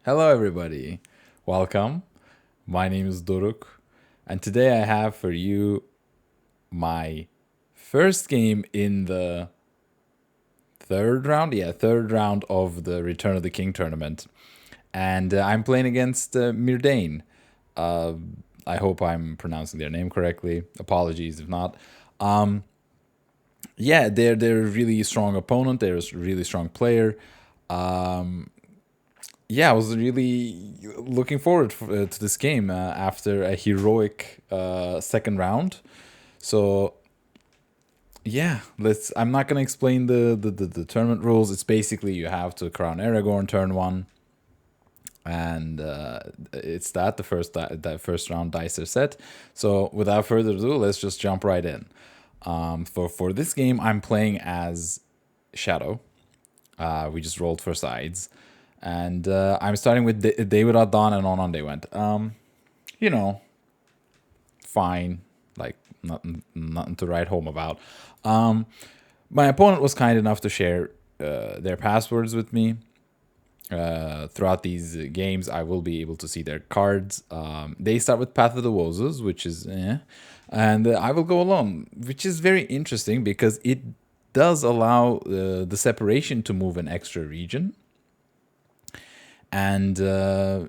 Hello, everybody. Welcome. My name is Doruk, and today I have for you my first game in the third round. Yeah, third round of the Return of the King tournament, and I'm playing against Mirdane. Uh, I hope I'm pronouncing their name correctly. Apologies if not. Um, yeah, they're a really strong opponent. They're a really strong player. Um, yeah, I was really looking forward to this game after a heroic second round. So yeah, let's. I'm not gonna explain the tournament rules. It's basically you have to crown Aragorn turn one, and it's that the first round dice are set. So without further ado, let's just jump right in. For this game, I'm playing as Shadow. We just rolled for sides. And I'm starting with David Adon and on they went. You know, fine. Like, nothing to write home about. My opponent was kind enough to share their passwords with me. Throughout these games, I will be able to see their cards. They start with Path of the Wozes, which is and I will go alone, which is very interesting because it does allow the separation to move an extra region. And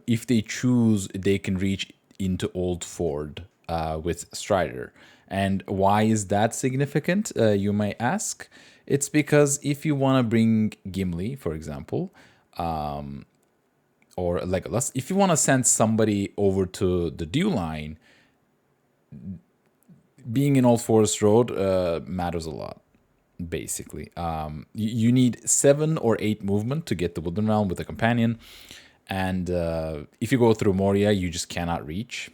if they choose, they can reach into Old Ford with Strider. And why is that significant, you may ask? It's because if you want to bring Gimli, for example, or Legolas, if you want to send somebody over to the Dew line, being in Old Forest Road matters a lot. Basically, you need 7 or 8 movement to get the Woodland Realm with a companion, and if you go through Moria, you just cannot reach.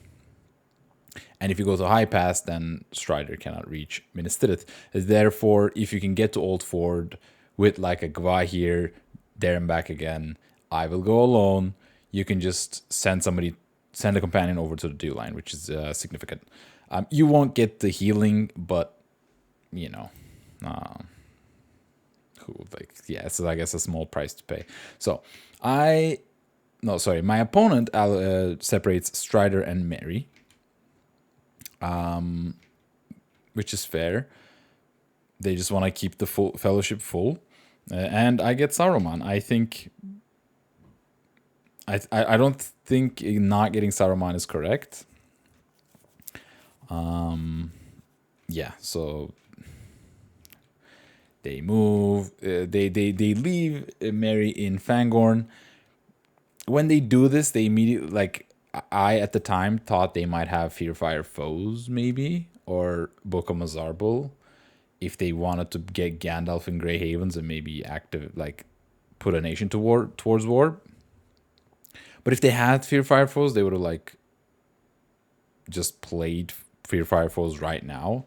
And if you go to High Pass, then Strider cannot reach Minas Tirith. Therefore, if you can get to Old Ford with like a Gwa here, there and back again, I will go alone. You can just send a companion over to the Dew line, which is significant. You won't get the healing, but you know, like, yeah, so I guess a small price to pay. So my opponent separates Strider and Mary, which is fair. They just want to keep the full fellowship full, and I get Saruman. I don't think not getting Saruman is correct. Yeah, so they move. They leave Mary in Fangorn. When they do this, they immediately, like, I at the time thought they might have Fearfire Foes maybe or Book of Mazarbul if they wanted to get Gandalf in Grey Havens and maybe active, like, put a nation to war towards war. But if they had Fearfire Foes, they would have, like, just played Fearfire Foes right now.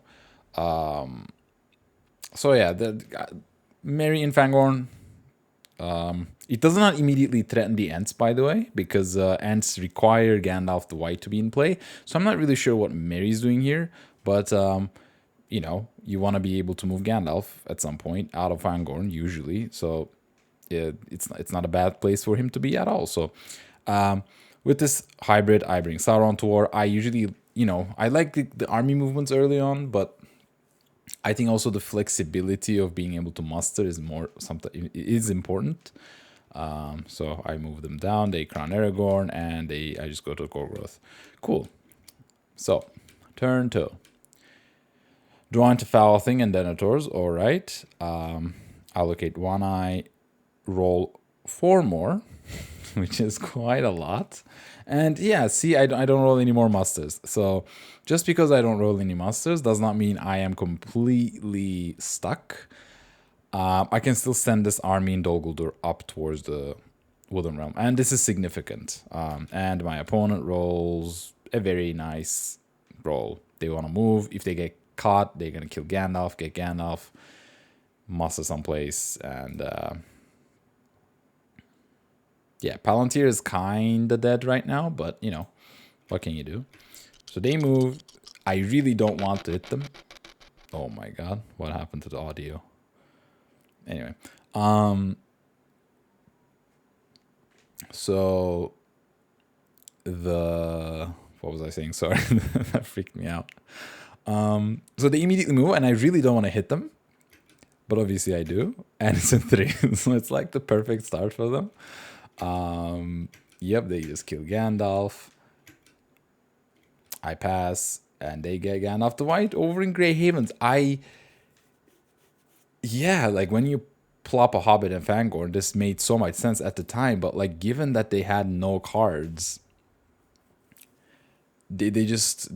So yeah, the Mary and Fangorn. It does not immediately threaten the Ents, by the way, because Ents require Gandalf the White to be in play. So I'm not really sure what Mary's doing here, but you want to be able to move Gandalf at some point out of Fangorn, usually. So yeah, it's not a bad place for him to be at all. So with this hybrid, I bring Sauron to war. I usually, I like the army movements early on, but I think also the flexibility of being able to muster is important. So I move them down. They crown Aragorn, and I just go to Gorgoroth. Cool. So turn 2. Draw into Foul Thing and Denators. All right. Allocate 1 eye. Roll 4 more, which is quite a lot. And yeah, see, I don't roll any more musters. So just because I don't roll any musters does not mean I am completely stuck. I can still send this army in Dol Guldur up towards the Woodland Realm. And this is significant. And my opponent rolls a very nice roll. They want to move. If they get caught, they're going to kill Gandalf, get Gandalf, muster someplace, and yeah, Palantir is kind of dead right now, but, what can you do? So they move. I really don't want to hit them. Oh my god, what happened to the audio? Anyway, So what was I saying? Sorry, that freaked me out. So they immediately move, and I really don't want to hit them, but obviously I do, and it's a 3, so it's like the perfect start for them. Yep, they just kill Gandalf. I pass, and they get Gandalf the White over in Grey Havens. Yeah, like when you plop a Hobbit and Fangorn, this made so much sense at the time, but like given that they had no cards, they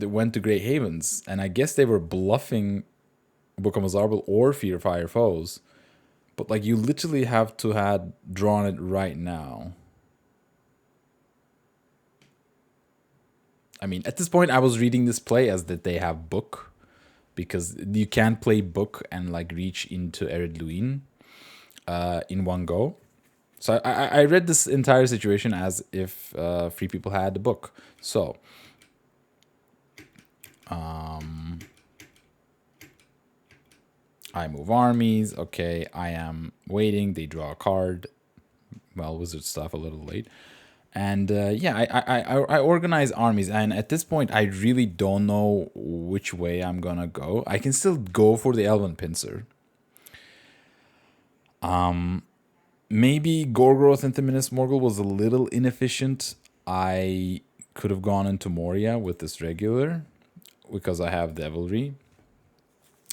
went to Grey Havens, and I guess they were bluffing Book of Mazarbel or Fear Fire Foes. But like you literally have to had drawn it right now. I mean, at this point, I was reading this play as that they have book, because you can't play book and like reach into Ered Luin in one go. So I read this entire situation as if Free People had the book. So I move armies. Okay, I am waiting. They draw a card. Well, wizard stuff a little late. And yeah, I organize armies, and at this point, I really don't know which way I'm gonna go. I can still go for the Elven Pincer. Maybe Gorgoroth into Minas Morgul was a little inefficient. I could have gone into Moria with this regular, because I have Devilry.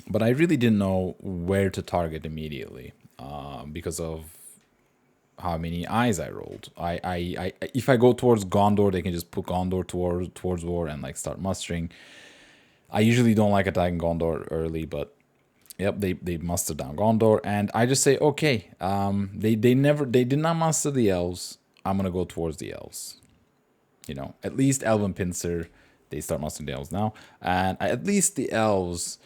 But I really didn't know where to target immediately, because of how many eyes I rolled. If I go towards Gondor, they can just put Gondor towards war and like start mustering. I usually don't like attacking Gondor early, but yep, they mustered down Gondor, and I just say okay. They did not muster the elves. I'm gonna go towards the elves. You know, at least Elven Pincer, they start mustering the elves now, and at least the elves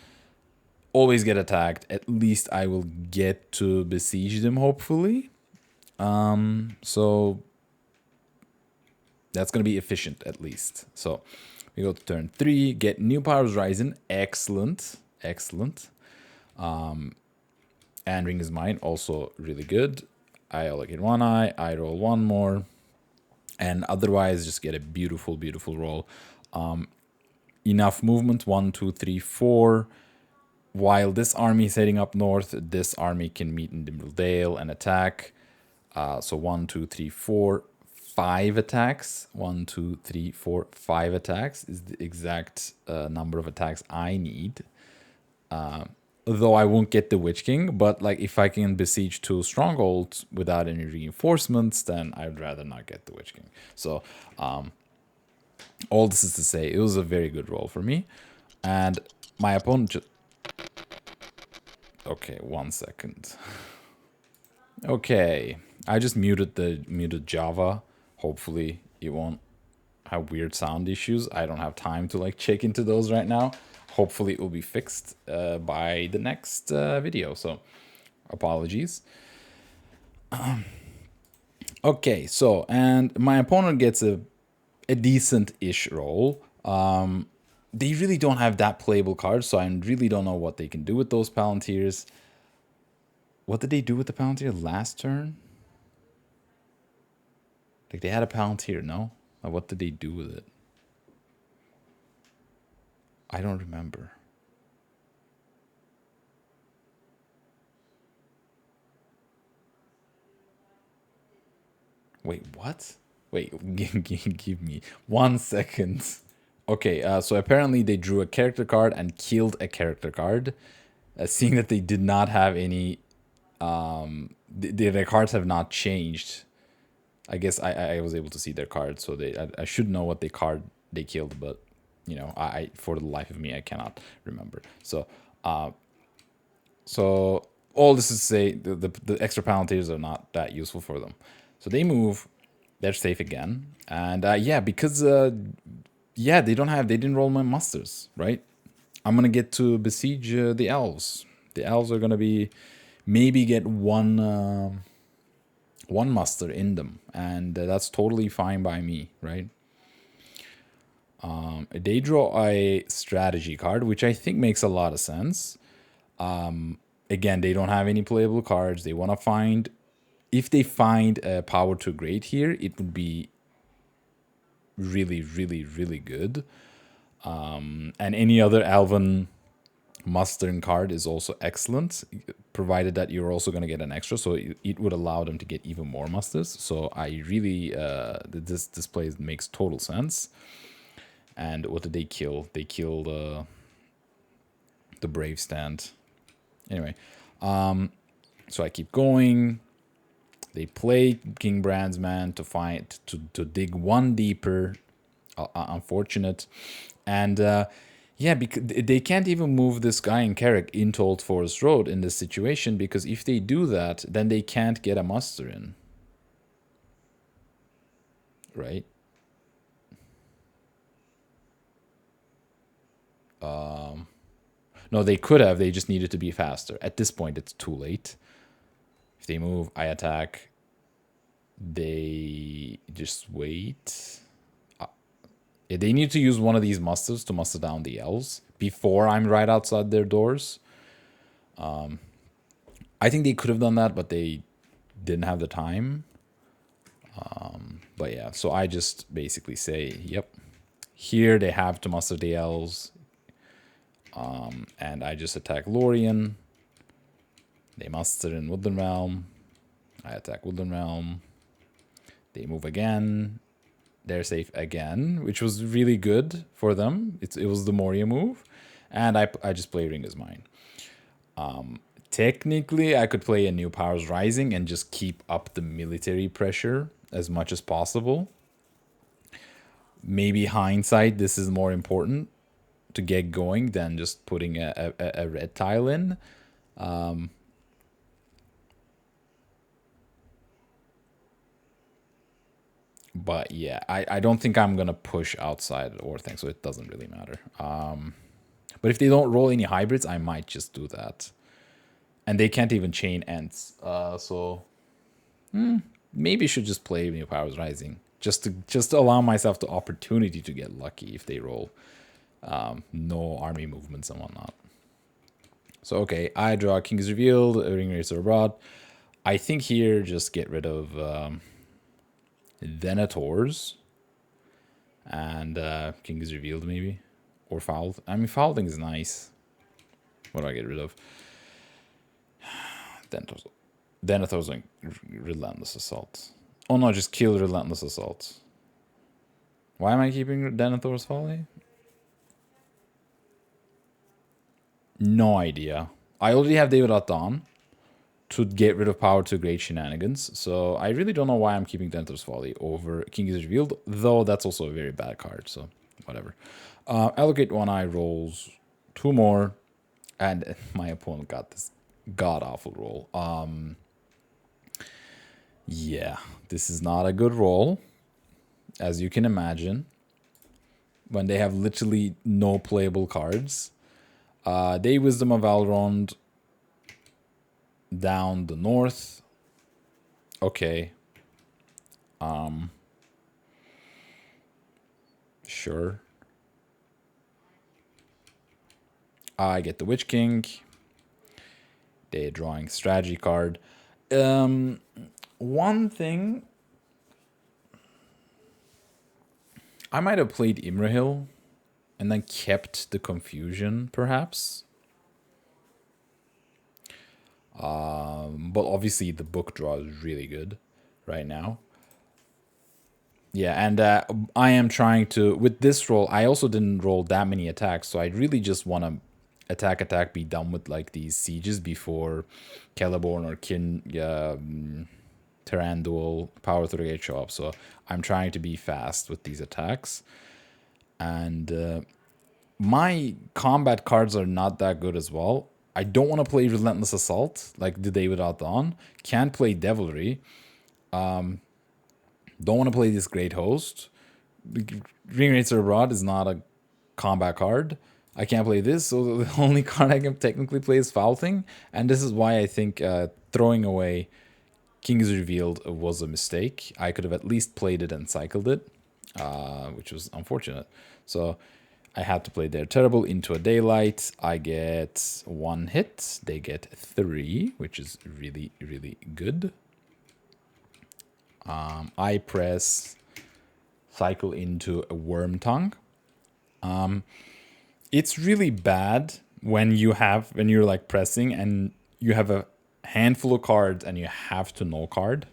always get attacked. At least I will get to besiege them, hopefully. So that's going to be efficient at least. So we go to turn 3, get New Powers Rising. Excellent. Excellent. And Ring is Mine, also really good. I allocate 1 eye, I roll 1 more, and otherwise just get a beautiful, beautiful roll. Enough movement, 1, 2, 3, 4. While this army is heading up north, this army can meet in Dimble Dale and attack. So 1, 2, 3, 4, 5 attacks. 1, 2, 3, 4, 5 attacks is the exact number of attacks I need. Though I won't get the Witch King, but like if I can besiege 2 strongholds without any reinforcements, then I'd rather not get the Witch King. So all this is to say, it was a very good roll for me. And my opponent just... Okay, 1 second. Okay, I just muted Java. Hopefully it won't have weird sound issues. I don't have time to like check into those right now. Hopefully it will be fixed by the next video. So apologies. Okay, so and my opponent gets a decent-ish roll. They really don't have that playable card, so I really don't know what they can do with those Palantirs. What did they do with the Palantir last turn? Like they had a Palantir, no? What did they do with it? I don't remember. Wait, what? Wait, give me 1 second. Okay, so apparently they drew a character card and killed a character card. Seeing that they did not have any... their cards have not changed. I guess I was able to see their cards, so I should know what card they killed, but you know, I for the life of me I cannot remember. So so all this is to say the extra Palantirs are not that useful for them. So they move, they're safe again, and yeah, because yeah, they didn't roll my musters, right? I'm gonna get to besiege the elves. The elves are gonna be maybe get one muster in them, and that's totally fine by me, right? They draw a strategy card, which I think makes a lot of sense. Again, they don't have any playable cards. They want to find if they find a power to great here, it would be really, really, really good. And any other Elven mustering card is also excellent, provided that you're also going to get an extra, so it would allow them to get even more musters. So I really, this play makes total sense. And what did they kill? They killed the Brave Stand. Anyway, so I keep going. They play King Brandsman to dig one deeper. Unfortunate. And yeah, because they can't even move this guy in Carrick into Old Forest Road in this situation, because if they do that, then they can't get a muster in. Right? No, they could have. They just needed to be faster. At this point, it's too late. If they move, I attack. They just wait. They need to use one of these musters to muster down the elves before I'm right outside their doors. I think they could have done that, but they didn't have the time. But yeah, so I just basically say, yep, here they have to muster the elves. And I just attack Lorien. They muster in Woodland Realm. I attack Woodland Realm. They move again. They're safe again, which was really good for them. It was the Moria move. And I just play Ring is Mine. Technically, I could play a New Powers Rising and just keep up the military pressure as much as possible. Maybe hindsight, this is more important to get going than just putting a red tile in. But yeah, I don't think I'm going to push outside or things, so it doesn't really matter. But if they don't roll any hybrids, I might just do that. And they can't even chain Ents. So maybe should just play New Powers Rising. Just to allow myself the opportunity to get lucky if they roll no army movements and whatnot. So okay, I draw King is Revealed, Ring Racer Abroad. I think here just get rid of Denators and King is Revealed maybe, or Fouled. I mean, Fouling is nice. What do I get rid of? Denators and Relentless Assault. Oh no, just kill Relentless Assault. Why am I keeping Denethor's Folly? No idea. I already have David at Dawn to get rid of power to great shenanigans, so I really don't know why I'm keeping Denethor's Folly over King is Revealed, though that's also a very bad card, so whatever. Allocate 1 eye, rolls 2 more, and my opponent got this god-awful roll. Yeah, this is not a good roll, as you can imagine, when they have literally no playable cards. They Wisdom of Elrond down the north. Okay. Sure. I get the Witch King. They're drawing strategy card. One thing, I might have played Imrahil and then kept the confusion, perhaps. But obviously the book draw is really good right now. Yeah, and I am trying to, with this roll, I also didn't roll that many attacks, so I really just want to attack, be done with like these sieges before Celeborn or Terrandual Power Through the Gate show up. So I'm trying to be fast with these attacks. And my combat cards are not that good as well. I don't want to play Relentless Assault like the Day Without Dawn. Can't play Devilry. Don't want to play this Great Host. Ring Racer Abroad is not a combat card. I can't play this, so the only card I can technically play is Foul Thing. And this is why I think throwing away King is Revealed was a mistake. I could have at least played it and cycled it, which was unfortunate. So I had to play their Terrible into a Daylight. I get 1 hit. They get 3, which is really, really good. I press, cycle into a worm tongue. It's really bad when you're like pressing and you have a handful of cards and you have to no card.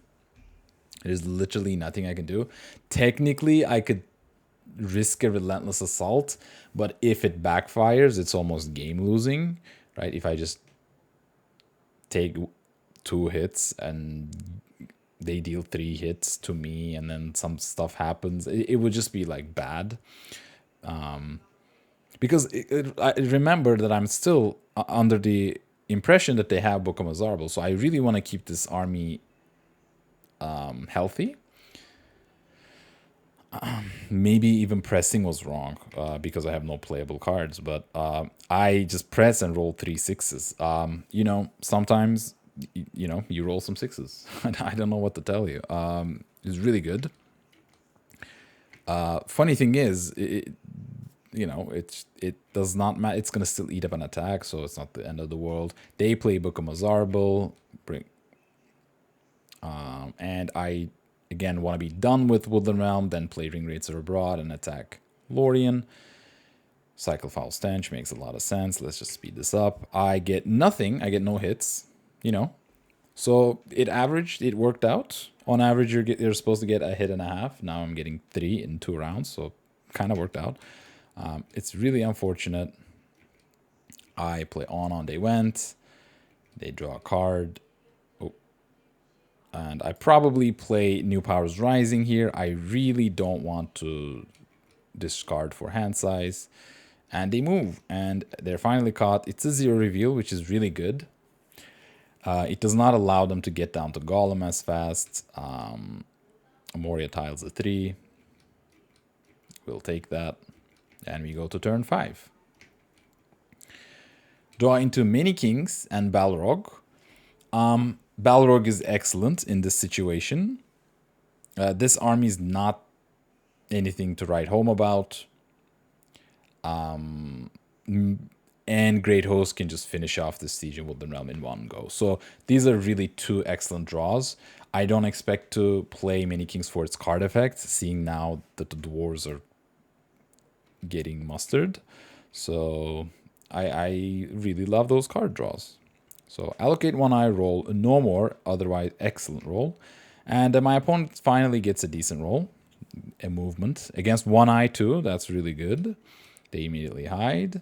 There's literally nothing I can do. Technically, I could risk a relentless assault, but if it backfires, it's almost game losing, right? If I just take 2 hits and they deal 3 hits to me and then some stuff happens, it would just be like bad. Because I remember that I'm still under the impression that they have Book of Mazarbel, so I really want to keep this army healthy. Maybe even pressing was wrong because I have no playable cards, but I just press and roll 3 sixes. Sometimes you roll some sixes. I don't know what to tell you. It's really good. Funny thing is, it does not matter. It's gonna still eat up an attack, so it's not the end of the world. They play Book of Mazarbel, and I again want to be done with Woodland Realm, then play Ring Racer Abroad and attack Lorien. Cycle Foul Stench makes a lot of sense. Let's just speed this up. I get nothing. I get no hits. So it worked out. On average, you're supposed to get a hit and a half. Now I'm getting 3 in 2 rounds, so kind of worked out. It's really unfortunate. I play on they went. They draw a card. And I probably play New Powers Rising here. I really don't want to discard for hand size. And they move. And they're finally caught. It's a 0 reveal, which is really good. It does not allow them to get down to Golem as fast. Moria tiles a 3. We'll take that. And we go to turn 5. Draw into Many Kings and Balrog. Balrog is excellent in this situation. This army is not anything to write home about. And Great Host can just finish off the Siege in Woodland Realm in one go. So these are really 2 excellent draws. I don't expect to play Many Kings for its card effect, seeing now that the dwarves are getting mustered. So I really love those card draws. So allocate 1 eye, roll no more, otherwise excellent roll. And my opponent finally gets a decent roll, a movement. Against 1 eye too, that's really good. They immediately hide.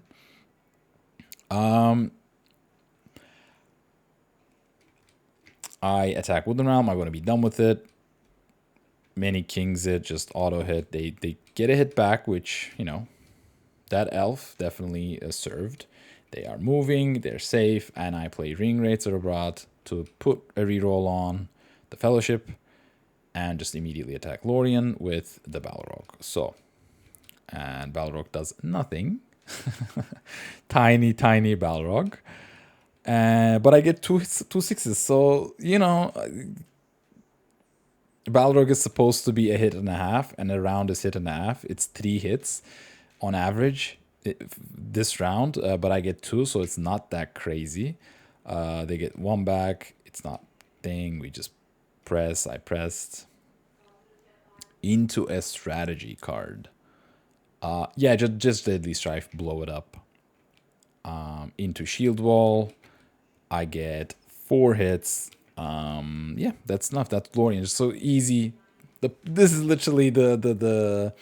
I attack Woodland Realm, I want to be done with it. Many Kings it, just auto hit. They get a hit back, which, that elf definitely served. They are moving, they're safe, and I play Ring Racer Abroad to put a reroll on the Fellowship and just immediately attack Lorien with the Balrog. And Balrog does nothing. Tiny Balrog. But I get two sixes, so, Balrog is supposed to be a hit and a half, and a round is hit and a half. It's 3 hits on average this round, but I get 2, so it's not that crazy. They get 1 back. It's not thing. We just press. I pressed into a strategy card. Just Deadly Strife, blow it up. Into Shield Wall. I get 4 hits. That's enough. That's Lorien. It's so easy. This is literally the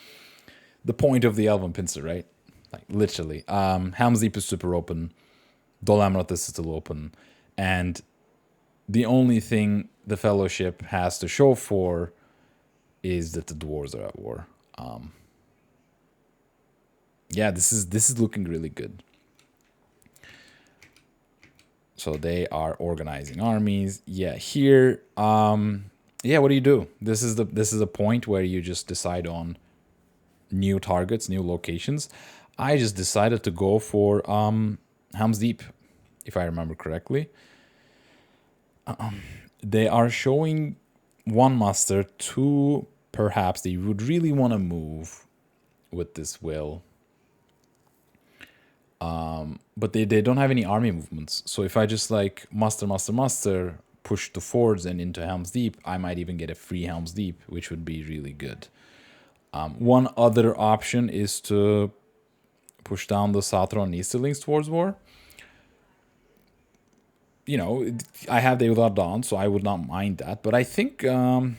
point of the Elven Pincer, right? Like literally. Helm's Deep is super open. Dol Amroth is still open. And the only thing the Fellowship has to show for is that the dwarves are at war. This is looking really good. So they are organizing armies. Here, what do you do? This is a point where you just decide on new targets, new locations. I just decided to go for Helm's Deep, if I remember correctly. They are showing 1 muster, 2 perhaps they would really want to move with this will. But they don't have any army movements. So if I just like muster, push the fords and into Helm's Deep, I might even get a free Helm's Deep, which would be really good. One other option is to push down the Southron Easterlings towards war. You know, I have the Eldar Dawn, so I would not mind that. But I think mustering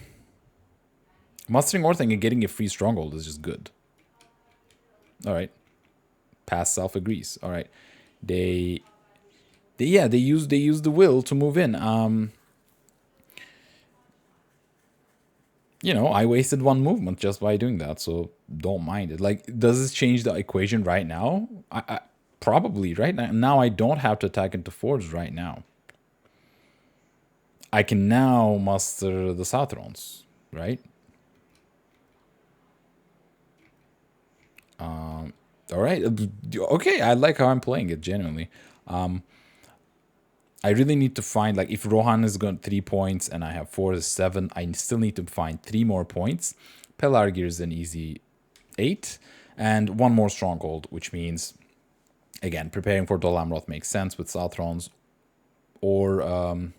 Orthanc and getting a free stronghold is just good. All right. Past self agrees. All right. They use the will to move in. You know, I wasted one movement just by doing that, so don't mind it. Like, does this change the equation right now? I probably right now. Now I don't have to attack into forts right now. I can now muster the Southrons, right? All right. Okay, I like how I'm playing it, genuinely. I really need to find, like, if Rohan is going 3 points and I have 4 is 7, I still need to find 3 more points. Pelargir is an easy 8, and 1 more stronghold, which means, again, preparing for Dol Amroth makes sense with Southrons, or an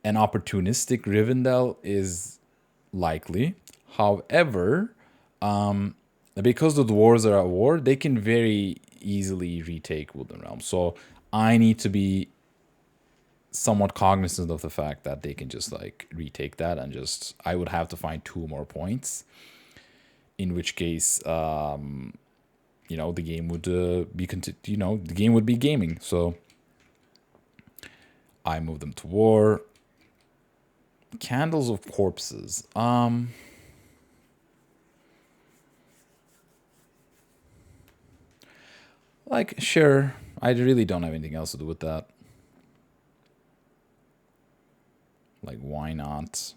opportunistic Rivendell is likely. However, because the dwarves are at war, they can very easily retake Woodland Realm. So I need to be somewhat cognizant of the fact that they can just like retake that, and just I would have to find 2 more points. In which case, you know, the game would the game would be gaming. So I move them to war. Candles of Corpses. Like, sure. I really don't have anything else to do with that. Like, why not?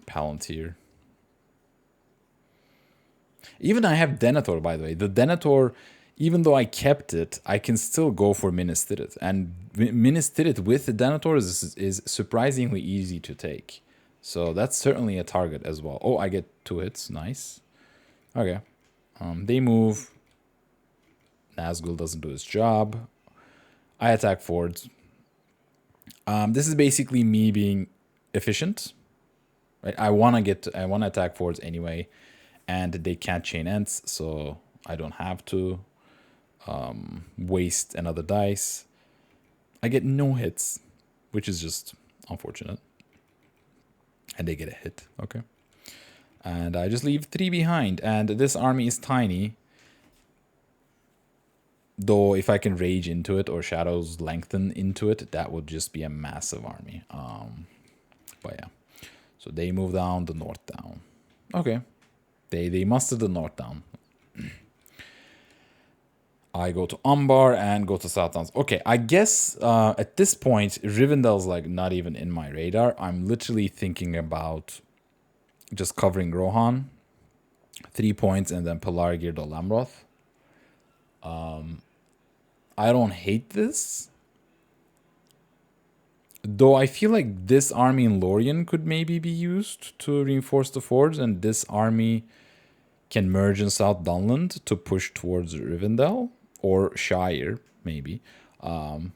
Palantir. Even I have Denethor, by the way. The Denethor, even though I kept it, I can still go for Minas Tirith. And Minas Tirith with the Denethor is surprisingly easy to take. So that's certainly a target as well. Oh, I get 2 hits. Nice. Okay. They move. Nazgul doesn't do his job. I attack fords. This is basically me being efficient. Right? I want to attack fords anyway, and they can't chain ends, so I don't have to waste another dice. I get no hits, which is just unfortunate. And they get a hit. Okay. And I just leave 3 behind. And this army is tiny. Though if I can rage into it or shadows lengthen into it, that would just be a massive army. But yeah. So they move down, the north down. Okay. They muster the north down. I go to Umbar and go to South Downs. Okay, I guess at this point, Rivendell's like not even in my radar. I'm literally thinking about just covering Rohan, 3 points, and then Pelargir Dol Amroth. I don't hate this. Though I feel like this army in Lorien could maybe be used to reinforce the fords, and this army can merge in South Dunland to push towards Rivendell, or Shire, maybe. So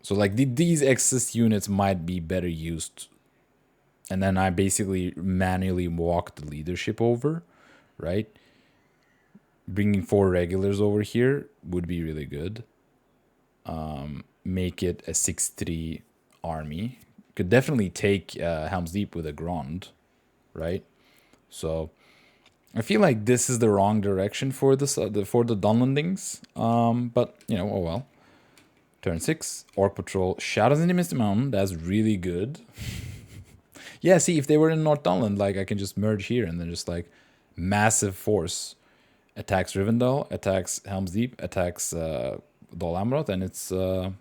like these excess units might be better used. And then I basically manually walk the leadership over, right? Bringing 4 regulars over here would be really good. Make it a 6-3 army. Could definitely take Helm's Deep with a Grond, right? So I feel like this is the wrong direction for this for the Dunlandings. But you know, oh well. Turn 6, Orc Patrol, Shadows in the Misty Mountain. That's really good. Yeah, see, if they were in North Dunland, like I can just merge here and then just like massive force attacks Rivendell, attacks Helm's Deep, attacks Dol Amroth, and it's the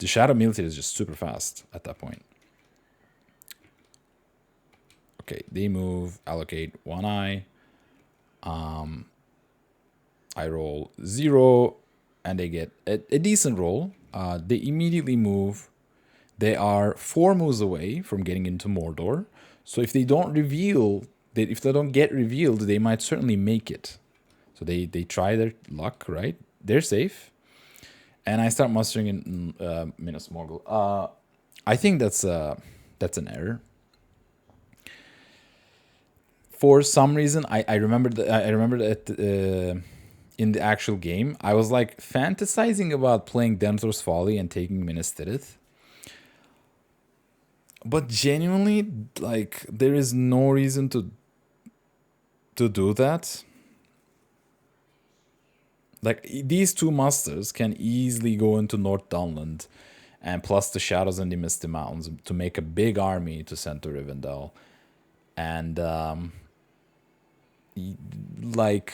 Shadow Military is just super fast at that point. Okay, they move, allocate 1 eye. I roll 0, and they get a decent roll. They immediately move. They are 4 moves away from getting into Mordor. So if they don't reveal, if they don't get revealed, they might certainly make it. So they try their luck, right? They're safe. And I start mustering in Minas Morgul. I think that's an error. For some reason, I remember that in the actual game, I was like fantasizing about playing Denethor's Folly and taking Minas Tirith. But genuinely, like, there is no reason to do that. Like, these two masters can easily go into North Dunland and plus the Shadows and the Misty Mountains to make a big army to send to Rivendell. And, like,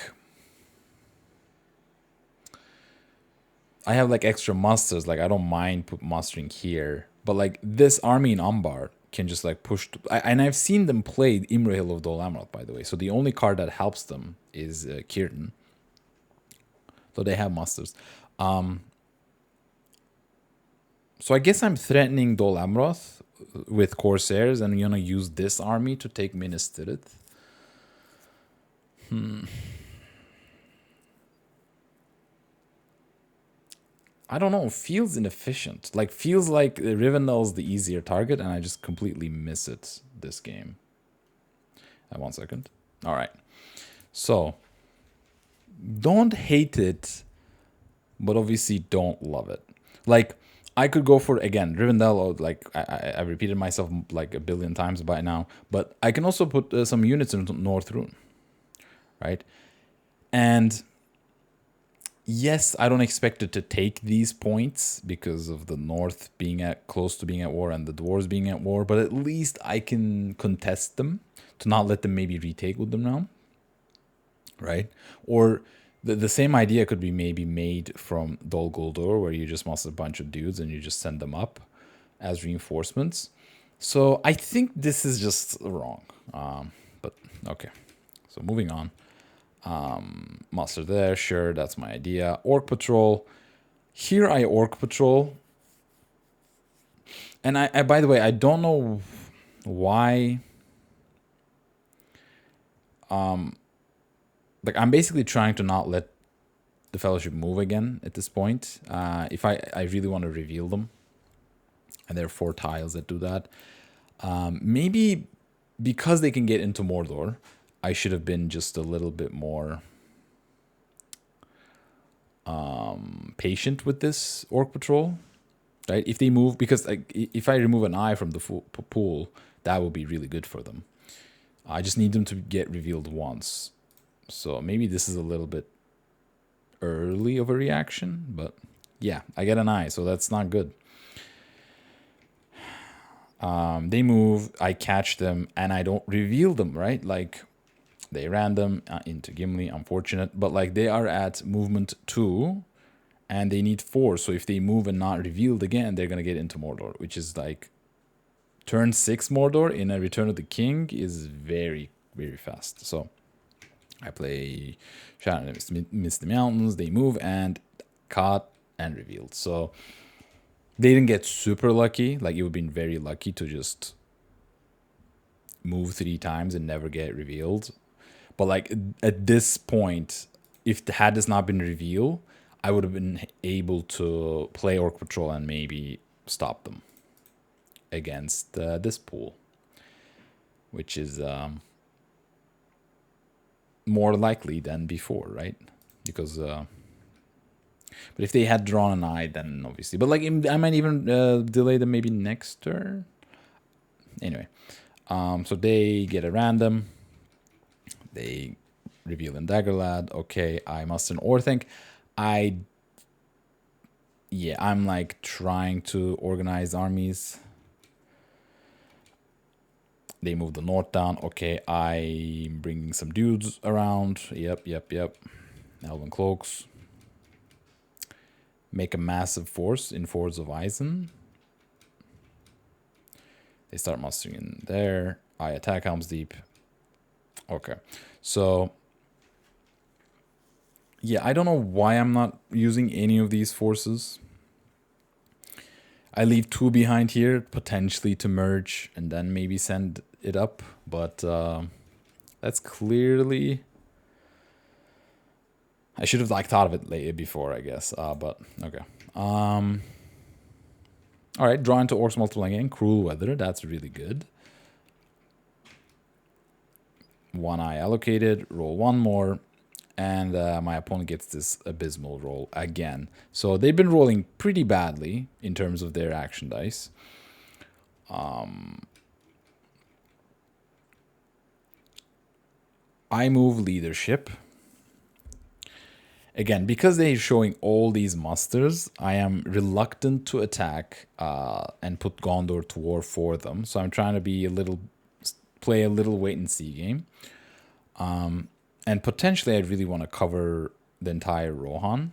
I have, like, extra masters. Like, I don't mind mastering here. But, like, this army in Umbar can just, like, push... and I've seen them play Imrahil of Dol Amroth, by the way. So the only card that helps them is Kirtan. So they have masters. So I guess I'm threatening Dol Amroth with Corsairs and I'm gonna use this army to take Minas Tirith. I don't know. Feels inefficient. Like, feels like Rivendell's the easier target and I just completely miss it this game. 1 second. All right. So, don't hate it, but obviously don't love it. Like, I could go for, again, Rivendell, like, I've repeated myself like a billion times by now, but I can also put some units in North Rune, right? And yes, I don't expect it to take these points because of the North being close to being at war and the Dwarves being at war, but at least I can contest them to not let them maybe retake with them now, right? Or the same idea could be maybe made from Dol Guldur, where you just muster a bunch of dudes and you just send them up as reinforcements. So I think this is just wrong. But okay. So moving on. Muster there, sure, that's my idea. Orc Patrol. Here I Orc Patrol. And I by the way, I don't know why... like, I'm basically trying to not let the Fellowship move again at this point. If I really want to reveal them. And there are 4 tiles that do that. Maybe because they can get into Mordor, I should have been just a little bit more patient with this Orc Patrol. Right? If they move, because like, if I remove an eye from the pool, that would be really good for them. I just need them to get revealed once. So maybe this is a little bit early of a reaction, but yeah, I get an eye, so that's not good. They move, I catch them, and I don't reveal them, right? Like, they ran them into Gimli, unfortunate, but like they are at movement 2, and they need 4, so if they move and not revealed again, they're gonna get into Mordor, which is like turn 6 Mordor in a Return of the King is very, very fast. So I play Shadow and Misty Mountains, they move and caught and revealed. So they didn't get super lucky. Like, it would have been very lucky to just move 3 times and never get revealed. But like at this point, if had this not been revealed, I would have been able to play Orc Patrol and maybe stop them against this pool, which is more likely than before, right? Because but if they had drawn an eye, then obviously, but like I might even delay them maybe next turn. Anyway, so they get a random, they reveal in Daggerlad. Okay, I must an Orthanc. I'm like trying to organize armies. They move the north down. Okay, I'm bringing some dudes around. Yep. Elven Cloaks. Make a massive force in Fords of Eisen. They start mustering in there. I attack Helm's Deep. Okay, so yeah, I don't know why I'm not using any of these forces. I leave 2 behind here, potentially to merge and then maybe send it up. But that's clearly I should have like thought of it later before, I guess. But okay. All right, draw into Orcs multiplying again. Cruel Weather, that's really good. 1 eye allocated. Roll 1 more. And my opponent gets this abysmal roll again. So they've been rolling pretty badly in terms of their action dice. I move leadership. Again, because they're showing all these musters, I am reluctant to attack and put Gondor to war for them. So I'm trying to play a little wait and see game. And potentially I really want to cover the entire Rohan.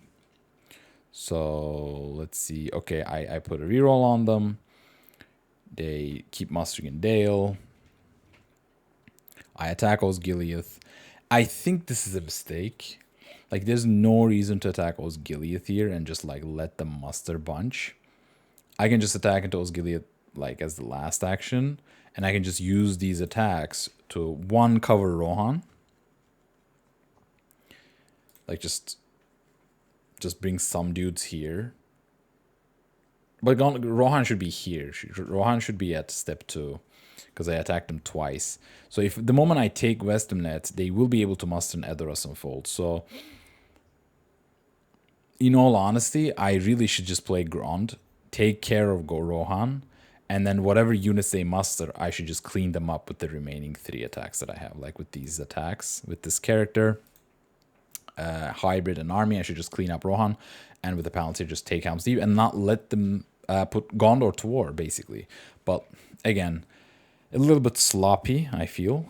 So let's see. Okay, I put a reroll on them. They keep mustering in Dale. I attack Osgiliath. I think this is a mistake. Like, there's no reason to attack Osgiliath here and just, like, let them muster bunch. I can just attack into Osgiliath, like, as the last action. And I can just use these attacks to, 1, cover Rohan. Like, just bring some dudes here. But Rohan should be here. Rohan should be at step 2. Because I attacked him twice. So if the moment I take Westamnet, they will be able to muster an Edoras Unfold. So in all honesty, I really should just play Grond, take care of Rohan, and then whatever units they muster, I should just clean them up with the remaining 3 attacks that I have. Like with these attacks, with this character, hybrid and army, I should just clean up Rohan, and with the Palantir, just take Helm's Deep and not let them put Gondor to war, basically. But again, a little bit sloppy, I feel.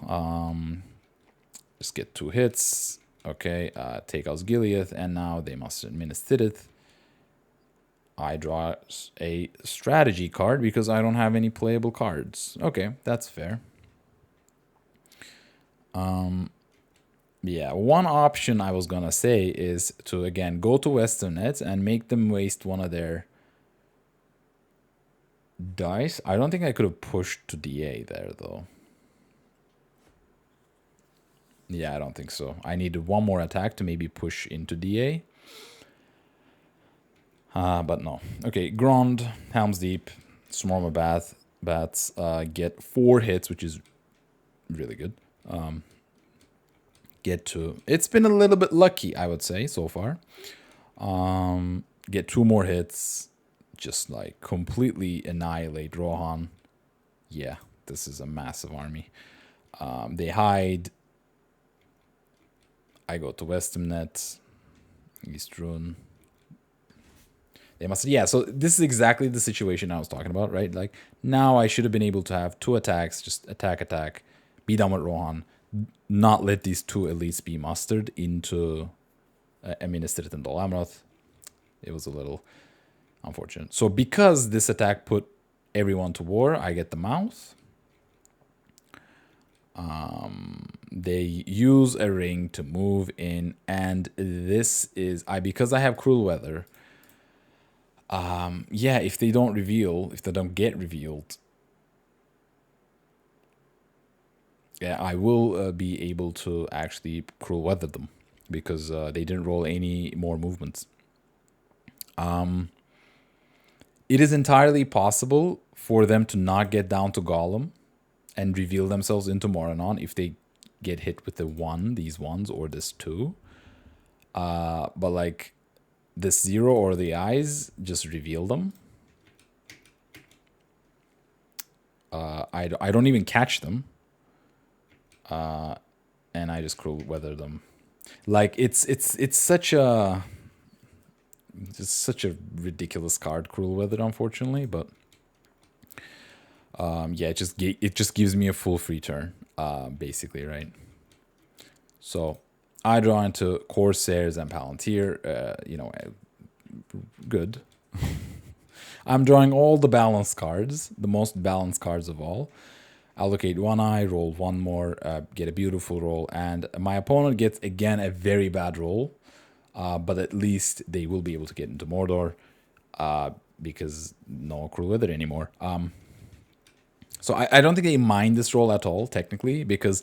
Just get 2 hits. Okay, take out Gileath, and now they must administer it. I draw a strategy card because I don't have any playable cards. Okay, that's fair. Yeah, one option I was gonna say is to, again, go to Western Nets and make them waste one of their dice. I don't think I could have pushed to DA there, though. Yeah, I don't think so. I needed 1 more attack to maybe push into DA. But no. Okay, Grond, Helm's Deep, Swarm of Bats get 4 hits, which is really good. Get to... It's been a little bit lucky, I would say, so far. Get 2 more hits. Just, like, completely annihilate Rohan. Yeah, this is a massive army. They hide... I go to Westamnet, East Rune. They must, yeah, so this is exactly the situation I was talking about, right? Like, now I should have been able to have 2 attacks, just attack, be done with Rohan, not let these 2 elites be mustered into Administrative and Dol Amroth. It was a little unfortunate. So because this attack put everyone to war, I get the mouth. They use a ring to move in, and this is because I have Cruel Weather. Yeah, if they don't get revealed, yeah, I will be able to actually Cruel Weather them because they didn't roll any more movements. It is entirely possible for them to not get down to Gollum and reveal themselves into Moranon if they get hit with these ones, or this 2. But like this 0 or the eyes, just reveal them. I don't even catch them. And I just Cruel Weather them. Like it's such a ridiculous card, Cruel Weather, unfortunately, but yeah, it just gives me a full free turn, basically, right? So I draw into Corsairs and Palantir, good. I'm drawing all the balanced cards, the most balanced cards of all. Allocate 1 eye, roll 1 more, get a beautiful roll, and my opponent gets, again, a very bad roll, but at least they will be able to get into Mordor, because no Cruel Weather anymore. So I don't think they mind this roll at all, technically, because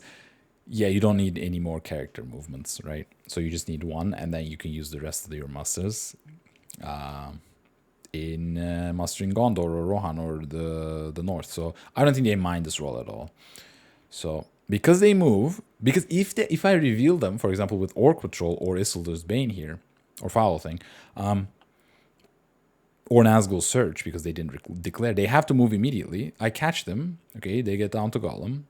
Yeah, you don't need any more character movements, right? So you just need one, and then you can use the rest of your musters in mustering Gondor or Rohan or the North. So I don't think they mind this roll at all. So because they move, because if I reveal them, for example, with Orc Patrol or Isildur's Bane here, or Foul Thing, or Nazgul's Search, because they didn't declare, they have to move immediately. I catch them. Okay, they get down to Gollum.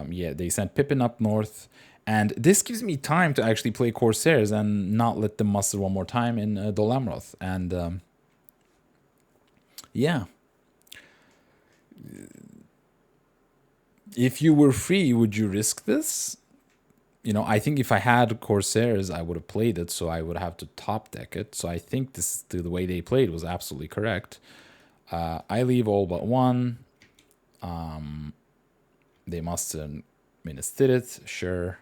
Yeah, they sent Pippin up north, and this gives me time to actually play Corsairs and not let them muster one more time in Dol Amroth. And yeah, if you were free, would you risk this? You know, I think if I had Corsairs, I would have played it, so I would have to top deck it. So I think the way they played was absolutely correct. I leave all but one. They muster Minas Tirith, sure.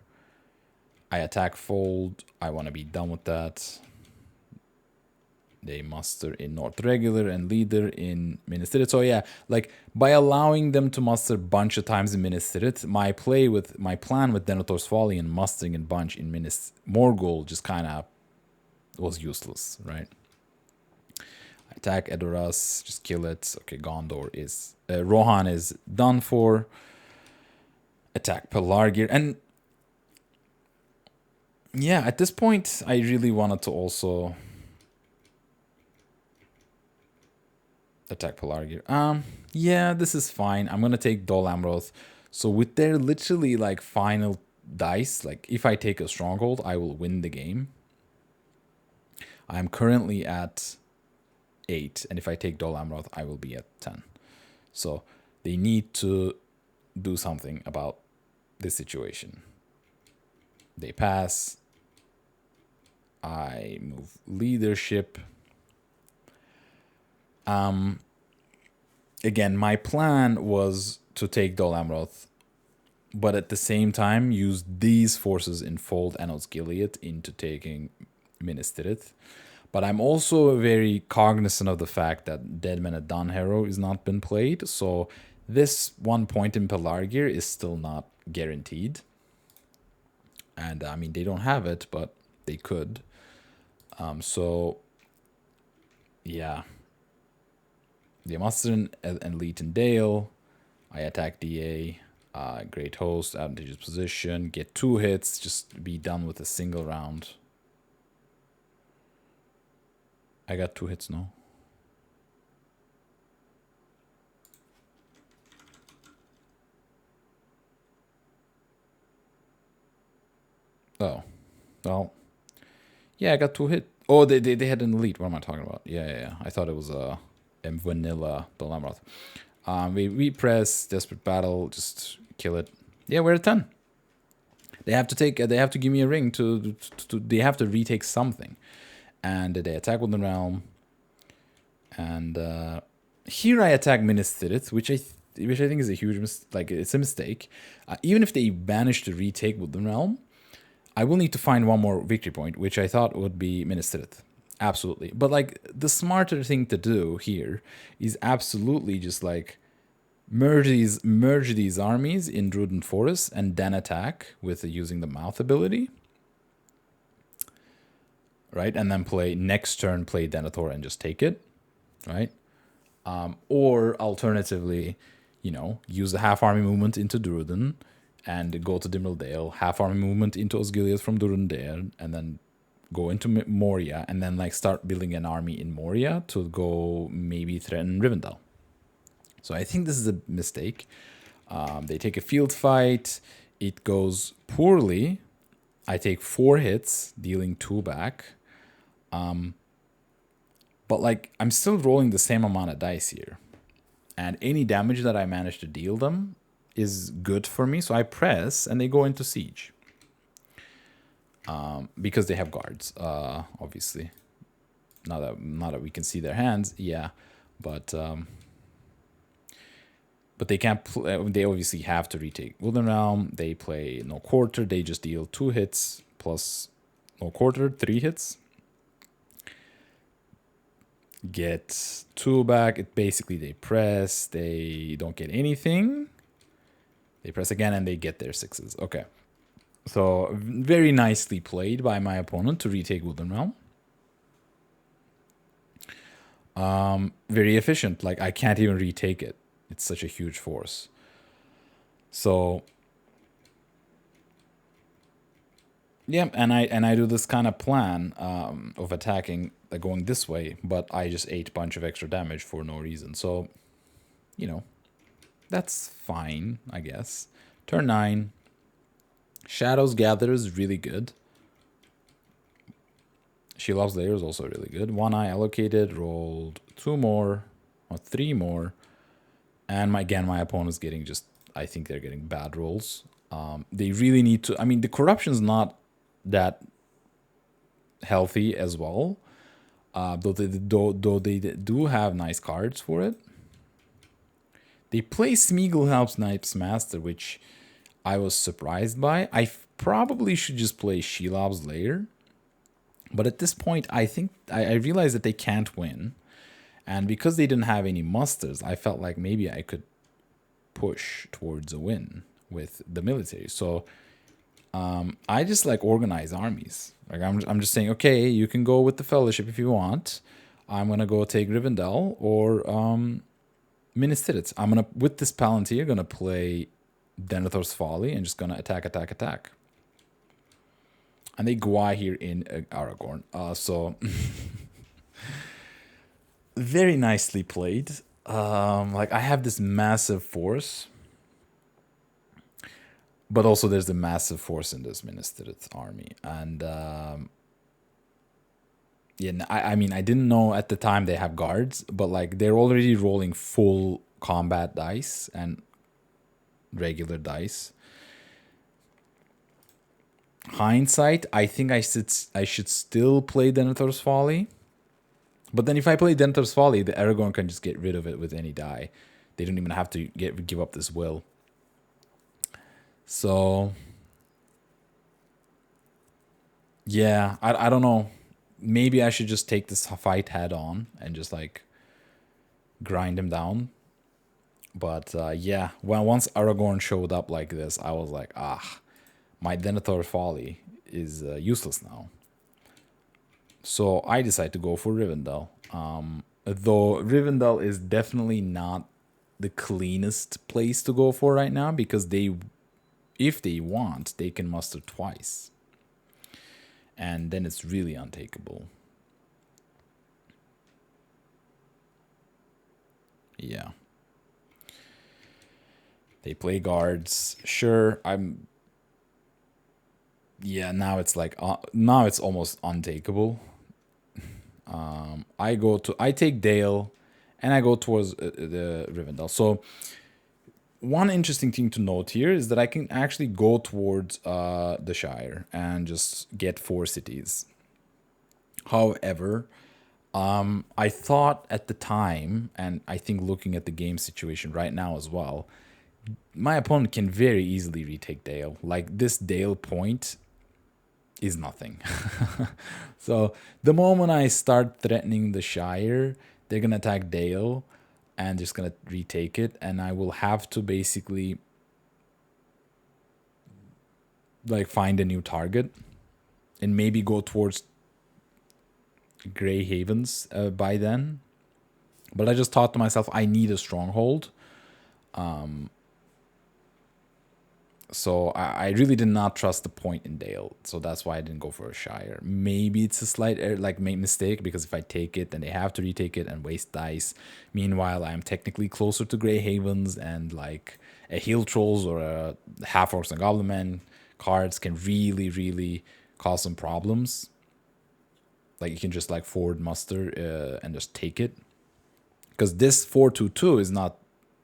I attack Fold. I want to be done with that. They muster in North Regular and Leader in Minas Tirith. So yeah, like by allowing them to muster a bunch of times in Minas Tirith, my plan with Denethor's Folly and mustering in bunch in Minas Morgul just kind of was useless, right? I attack Edoras, just kill it. Okay, Gondor is Rohan is done for. Attack Pelargir, and yeah, at this point, I really wanted to also attack Pelargir. Yeah, this is fine. I'm gonna take Dol Amroth. So with their literally like final dice, like if I take a stronghold, I will win the game. I'm currently at 8, and if I take Dol Amroth, I will be at 10. So they need to do something about this situation. They pass. I move leadership. Again, my plan was to take Dol Amroth, but at the same time use these forces in Fold and Osgiliath into taking Minas Tirith. But I'm also very cognizant of the fact that Dead Men at Dunharrow is not been played, so this 1 point in Pelargir is still not guaranteed. And I mean, they don't have it, but they could. So yeah, they muster and Leeton Dale. I attack DA. Great Host, advantageous position. Get 2 hits. Just be done with a single round. I got 2 hits now. Oh, well, yeah, I got 2 hits. Oh, they had an elite. What am I talking about? Yeah. I thought it was a vanilla Dol Amroth. We press Desperate Battle, just kill it. Yeah, we're at 10. They have to take. They have to give me a ring to they have to retake something, and they attack with the realm. And here I attack Minas Tirith, which I think is a huge it's a mistake. Even if they manage to retake with the realm, I will need to find one more victory point, which I thought would be Minas Tirith. Absolutely. But like the smarter thing to do here is absolutely just like merge these armies in Druiden Forest and then attack with using the mouth ability. Right? And then play next turn, play Denethor and just take it. Right? Or alternatively, use the half army movement into Druiden and go to Dimril Dale, half army movement into Osgiliath from Durundare, and then go into Moria, and then like start building an army in Moria to go maybe threaten Rivendell. So I think this is a mistake. They take a field fight. It goes poorly. I take 4 hits, dealing 2 back. But like I'm still rolling the same amount of dice here. And any damage that I manage to deal them is good for me. So I press and they go into siege. Because they have guards, obviously. Not that we can see their hands, yeah. But they can't they obviously have to retake Wooden Realm. They play no quarter, they just deal 2 hits plus no quarter, 3 hits. Get 2 back. It basically they press, they don't get anything. They press again and they get their 6s. Okay. So very nicely played by my opponent to retake Woodland Realm. Very efficient. Like, I can't even retake it. It's such a huge force. So yeah, and I do this kind of plan of attacking, going this way, but I just ate a bunch of extra damage for no reason. So, you know, that's fine, I guess. Turn 9. Shadows Gather is really good. Shelob Lair is also really good. 1 eye allocated, rolled 2 more, or 3 more. And again, my opponent's getting just, I think they're getting bad rolls. They really need to, I mean, the corruption's not that healthy as well. Though they do have nice cards for it. They play Smeagol Helps Knight's Master, which I was surprised by. I probably should just play Shelob's Lair. But at this point, I think I realized that they can't win. And because they didn't have any musters, I felt like maybe I could push towards a win with the military. So I just like organize armies. Like I'm just saying, okay, you can go with the Fellowship if you want. I'm gonna go take Rivendell or Minas Tirith. I'm gonna, with this Palantir, gonna play Denethor's Folly and just gonna attack. And they Gwai here in Aragorn. So very nicely played. Like, I have this massive force, but also there's a massive force in this Minas Tirith army. And yeah, I mean, I didn't know at the time they have guards, but like they're already rolling full combat dice and regular dice. Hindsight, I think I should still play Denethor's Folly. But then if I play Denethor's Folly, the Aragorn can just get rid of it with any die. They don't even have to give up this will. So yeah, I don't know. Maybe I should just take this fight head on and just like grind him down. But yeah, once Aragorn showed up like this, I was like, my Denethor Folly is useless now. So I decided to go for Rivendell. Though Rivendell is definitely not the cleanest place to go for right now, because if they want, they can muster twice. And then it's really untakeable. Yeah. They play guards. Sure, yeah, now it's like now it's almost untakeable. I take Dale, and I go towards the Rivendell. So one interesting thing to note here is that I can actually go towards the Shire and just get 4 cities. However, I thought at the time, and I think looking at the game situation right now as well, my opponent can very easily retake Dale. Like, this Dale point is nothing. So the moment I start threatening the Shire, they're gonna attack Dale and just gonna retake it, and I will have to basically like find a new target and maybe go towards Grey Havens by then. But I just thought to myself, I need a stronghold. So I really did not trust the point in Dale. So that's why I didn't go for a Shire. Maybe it's a slight mistake, because if I take it, then they have to retake it and waste dice. Meanwhile, I'm technically closer to Grey Havens, and like a Hill Trolls or a Half Orcs and Goblin Men cards can really, really cause some problems. Like, you can just like forward muster and just take it. Because this 4/2/2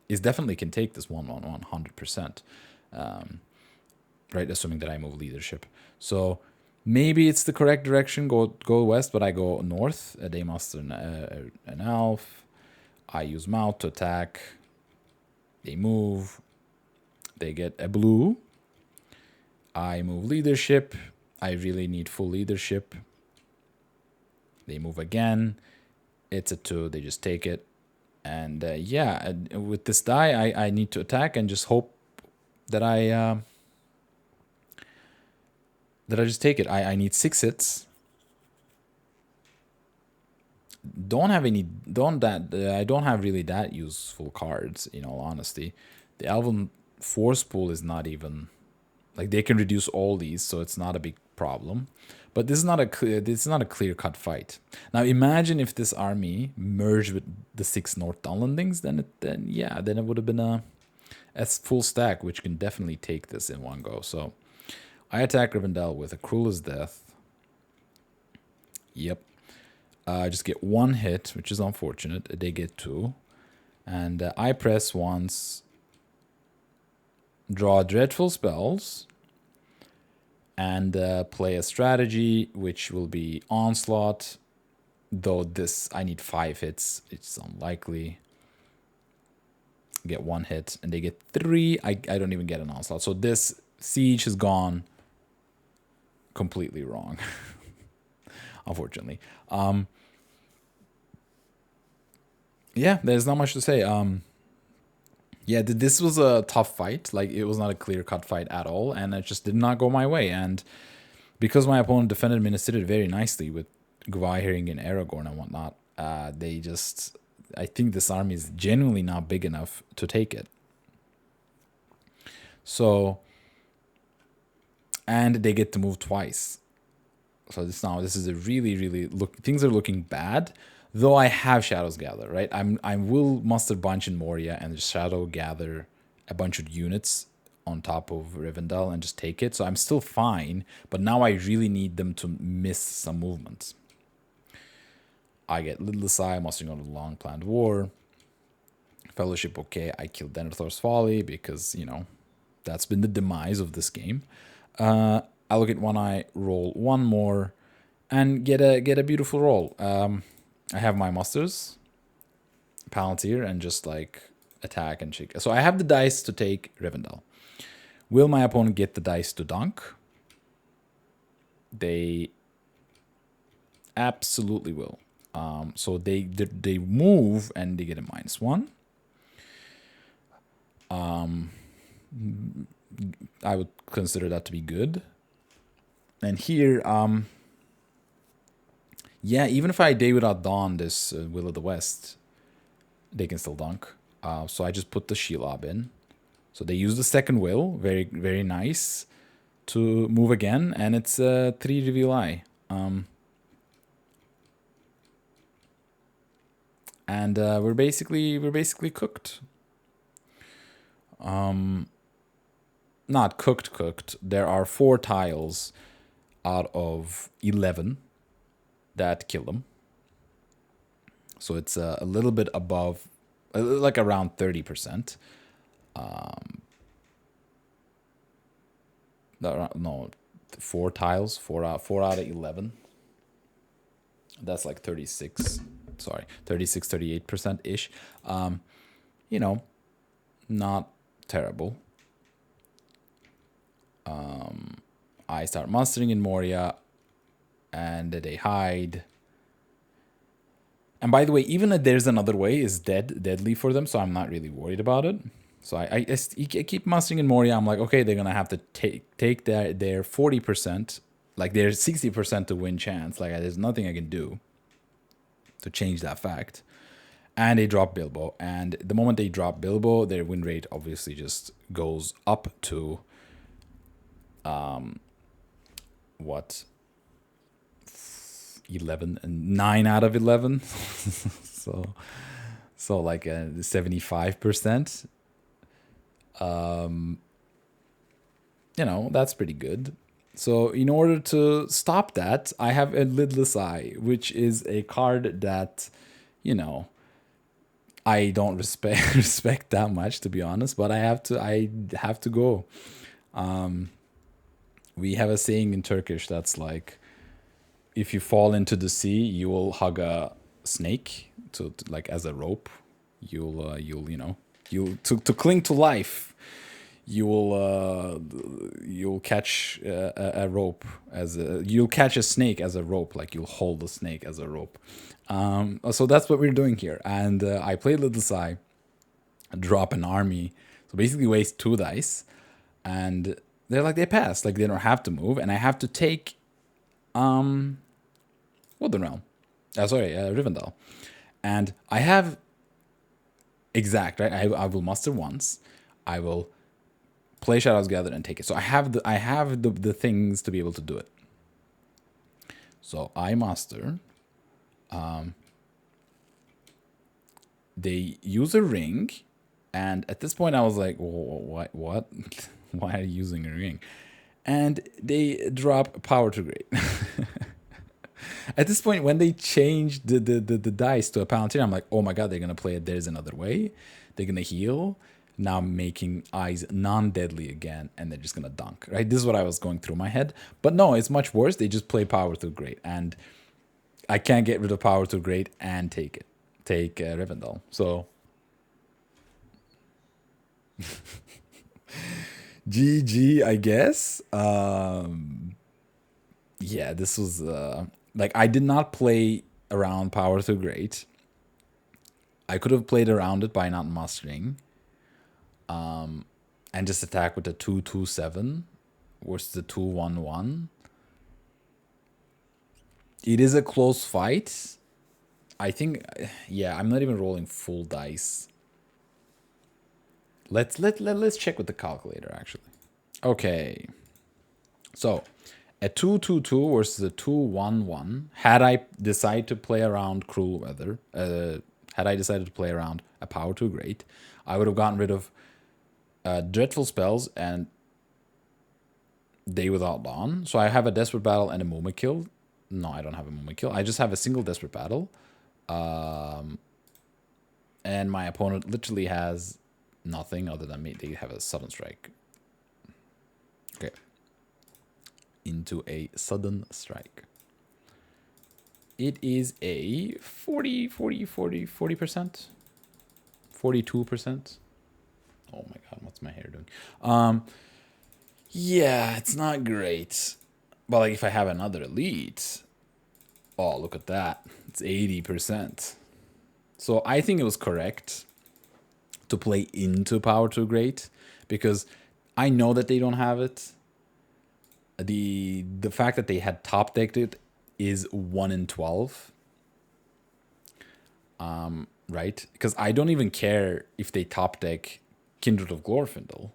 is definitely can take this 1/1 100%. Right, assuming that I move leadership. So maybe it's the correct direction, go west, but I go north. They muster an elf. I use mouth to attack. They move. They get a blue. I move leadership. I really need full leadership. They move again. It's a 2. They just take it. And yeah, with this die, I need to attack and just hope that I just take it. I need 6 hits. Don't have any. Don't that. I don't have really that useful cards. In all honesty, the Elven Force Pool is not even like they can reduce all these, so it's not a big problem. But this is not a clear. This is not a clear-cut fight. Now imagine if this army merged with the 6 North Dunlandings, then it would have been a full stack, which can definitely take this in one go. So I attack Rivendell with a Cruel as Death. Yep. I just get 1 hit, which is unfortunate. They get 2. And I press once, draw dreadful spells, and play a strategy, which will be Onslaught. Though this, I need 5 hits. It's unlikely. Get 1 hit, and they get 3. I don't even get an Onslaught. So this siege has gone completely wrong, unfortunately. Yeah, there's not much to say. Yeah, this was a tough fight. Like, it was not a clear-cut fight at all, and it just did not go my way. And because my opponent defended Minas Tirith very nicely with Gwaihering and Aragorn and whatnot, they just... I think this army is genuinely not big enough to take it. So... And they get to move twice. So this is a really things are looking bad. Though I have Shadows Gather, right? I will muster bunch in Moria and Shadow Gather a bunch of units on top of Rivendell and just take it. So I'm still fine, but now I really need them to miss some movements. I get Lidless Eye, mustering on a long planned war. Fellowship, okay. I killed Denethor's Folly because, you know, that's been the demise of this game. I look at One Eye, roll 1 more, and get a beautiful roll. I have my musters, Palantir, and just like attack and shake. So I have the dice to take Rivendell. Will my opponent get the dice to dunk? They absolutely will. So they move and they get a -1. I would consider that to be good. And here, yeah, even if I Day Without Dawn this Will of the West, they can still dunk. So I just put the Shelob in. So they use the second will, very nice, to move again, and it's 3 Reveal Eye. And we're basically cooked. Not cooked. There are 4 tiles out of 11 that kill them. So it's a little bit above, like around 30%. No, 4 tiles, 4 out of 11. That's like 36. Sorry, 36, 38% ish. You know, not terrible. I start mustering in Moria, and they hide. And by the way, even if there's another way, is deadly for them, so I'm not really worried about it. So I keep mustering in Moria. I'm like, okay, they're gonna have to take their 40%, like their 60% to win chance. Like there's nothing I can do to change that fact. And they drop Bilbo, and the moment they drop Bilbo, their win rate obviously just goes up to what, 11 and 9 out of 11. so like 75%. You know, that's pretty good. So in order to stop that, I have a Lidless Eye, which is a card that, you know, I don't respect that much, to be honest, but I have to go. We have a saying in Turkish that's like, if you fall into the sea, you will hug a snake to like as a rope. You'll to cling to life. You'll catch a rope you'll catch a snake as a rope, like you'll hold the snake as a rope. So that's what we're doing here. And I play Lidless Eye, drop an army, so basically waste 2 dice. And they're like, they pass. Like, they don't have to move. And I have to take Woodland Realm. Rivendell. And I have exact, right? I will muster once. I will play Shadows Gathered and take it. So I have the things to be able to do it. So I muster. They use a ring, and at this point I was like, what? Why are you using a ring? And they drop Power to Great. At this point, when they changed the dice to a Palantir, I'm like, oh my god, they're gonna play it. There's another way. They're gonna heal. Now making eyes non-deadly again, and they're just gonna dunk. Right? This is what I was going through my head. But no, it's much worse. They just play Power to Great, and I can't get rid of Power to Great and take Rivendell. So GG, I guess. Yeah, this was like, I did not play around Power to Great. I could have played around it by not mustering, and just attack with the 2/2/7 versus the 2/1/1. It is a close fight. I think, yeah, I'm not even rolling full dice. Let's check with the calculator, actually. Okay. So, a 2/2/2 versus a 2/1/1. Had I decided to play around Cruel Weather, had I decided to play around a Power to Great, I would have gotten rid of Dreadful Spells and Day Without Dawn. So I have a Desperate Battle and a Mumakil. No, I don't have a Mumakil. I just have a single Desperate Battle. And my opponent literally has nothing other than me. They have a Sudden Strike. Okay. Into a Sudden Strike. It is a 40%? 42%? Oh my god, what's my hair doing? Yeah, it's not great. But like, if I have another elite, oh, look at that. It's 80%. So I think it was correct to play into Power to Great, because I know that they don't have it. The fact that they had top decked it is 1 in 12. Right? Because I don't even care if they top deck Kindred of Glorfindel.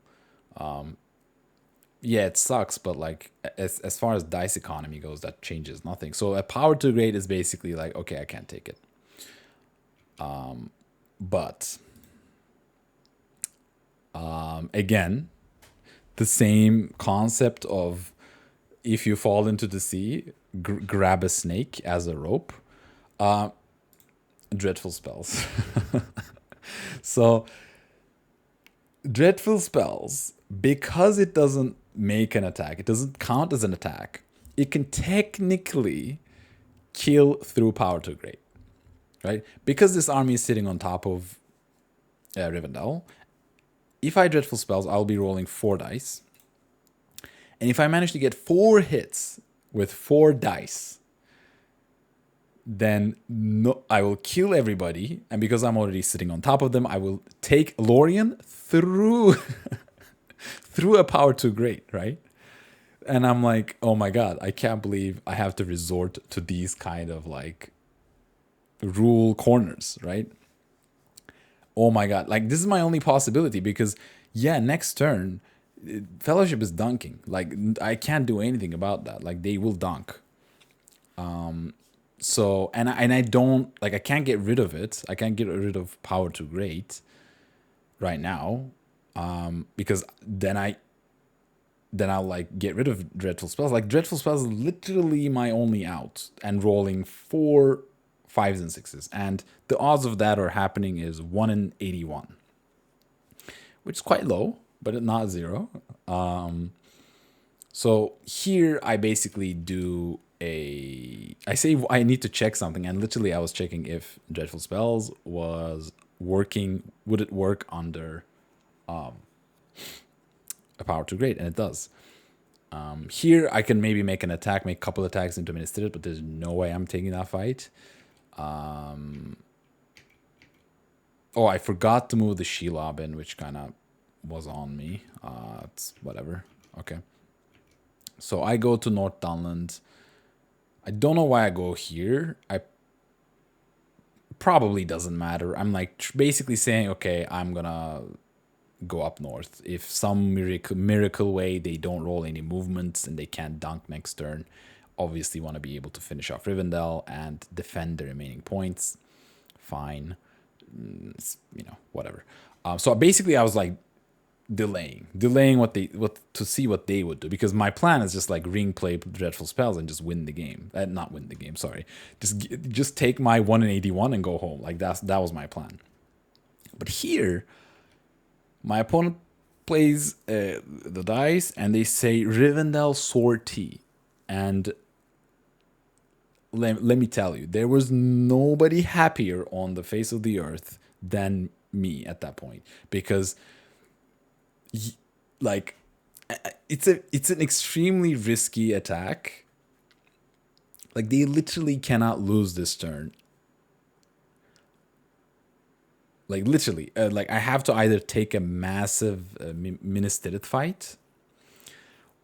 Yeah, it sucks, but like, as far as dice economy goes, that changes nothing. So a Power to Great is basically like, okay, I can't take it. But again, the same concept of, if you fall into the sea, grab a snake as a rope. Dreadful Spells. So Dreadful Spells, because it doesn't make an attack, it doesn't count as an attack, it can technically kill through Power to Great, right? Because this army is sitting on top of Rivendell, if I Dreadful Spells, I'll be rolling 4 dice. And if I manage to get 4 hits with 4 dice, then I will kill everybody. And because I'm already sitting on top of them, I will take Lorien through through a Power to Great, right? And I'm like, oh my god, I can't believe I have to resort to these kind of like rule corners, right? Oh my god, like, this is my only possibility, because yeah, next turn Fellowship is dunking. Like, I can't do anything about that. Like, they will dunk. So, and I don't, like, I can't get rid of it. I can't get rid of Power to Great right now, because then I'll like get rid of Dreadful Spells. Like, Dreadful Spells is literally my only out, and rolling 4 5s and 6s, and the odds of that are happening is 1 in 81, which is quite low, but not 0. So here I basically do I say I need to check something, and literally I was checking if Dreadful Spells was working, would it work under a Power to Great, and it does. Here I can maybe make an attack, make a couple attacks into Minister, but there's no way I'm taking that fight. Oh, I forgot to move the Shelob in, which kind of, was on me. It's whatever. Okay. So I go to North Dunland. I don't know why I go here. I probably doesn't matter. I'm like basically saying, okay, I'm gonna go up north. If some miracle way they don't roll any movements and they can't dunk next turn, obviously want to be able to finish off Rivendell and defend the remaining points. Fine, it's, whatever. So basically, I was like delaying what to see what they would do, because my plan is just like ring play dreadful spells and just win the game. Not win the game, sorry. Just take my 1 in 81 and go home. Like that was my plan. But here, my opponent plays the dice and they say Rivendell Sortie, and let me tell you, there was nobody happier on the face of the earth than me at that point, because like it's an extremely risky attack. Like they literally cannot lose this turn. Like literally, like I have to either take a massive Minas Tirith fight,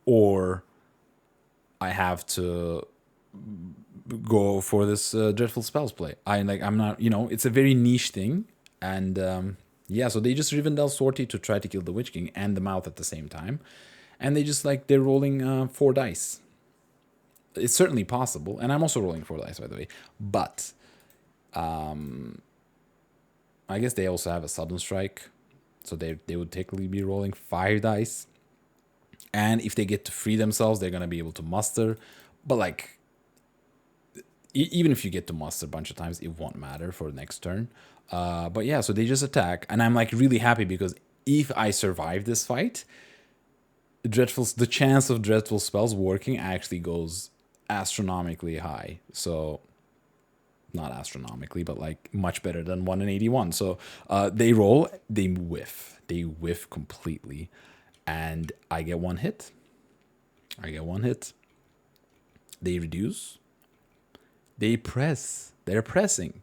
or I have to go for this dreadful spells play. I'm not, it's a very niche thing, and yeah, so they just Rivendell Sortie to try to kill the Witch King and the Mouth at the same time, and they're rolling 4 dice. It's certainly possible, and I'm also rolling 4 dice, by the way, but I guess they also have a sudden strike, so they would technically be rolling 5 dice, and if they get to free themselves, they're gonna be able to muster, but like even if you get to muster a bunch of times, it won't matter for the next turn. But yeah, so they just attack, and I'm like really happy, because if I survive this fight, the chance of dreadful spells working actually goes astronomically high. So not astronomically, but like much better than 1 in 81. So they roll, they whiff completely, and I get 1 hit. They reduce. They press. They're pressing.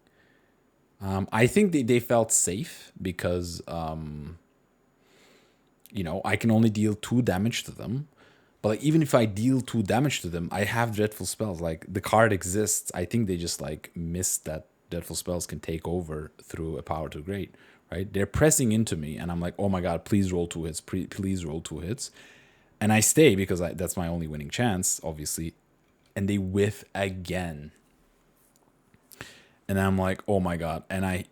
I think they felt safe because, I can only deal 2 damage to them. But like, even if I deal 2 damage to them, I have dreadful spells. Like the card exists. I think they just like missed that dreadful spells can take over through a power to great. Right? They're pressing into me, and I'm like, oh my god, please roll 2 hits. Please roll 2 hits. And I stay because that's my only winning chance, obviously. And they whiff again. And I'm like, oh my god, and I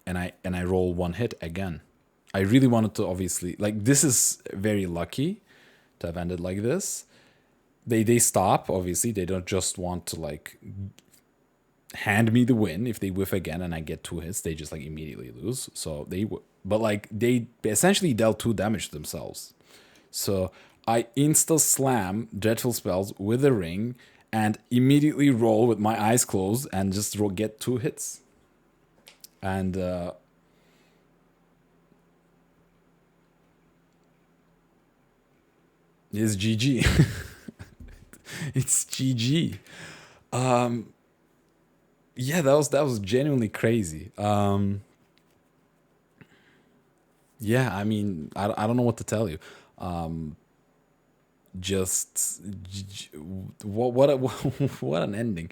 roll 1 hit again. I really wanted to, obviously, like, this is very lucky to have ended like this. They stop, obviously. They don't just want to like hand me the win. If they whiff again and I get 2 hits, they just like immediately lose. So but like they essentially dealt 2 damage to themselves. So I insta slam dreadful spells with a ring and immediately roll with my eyes closed and just get 2 hits. And it's GG. It's GG. Yeah, that was genuinely crazy. Yeah, I mean, I don't know what to tell you. Just what what an ending.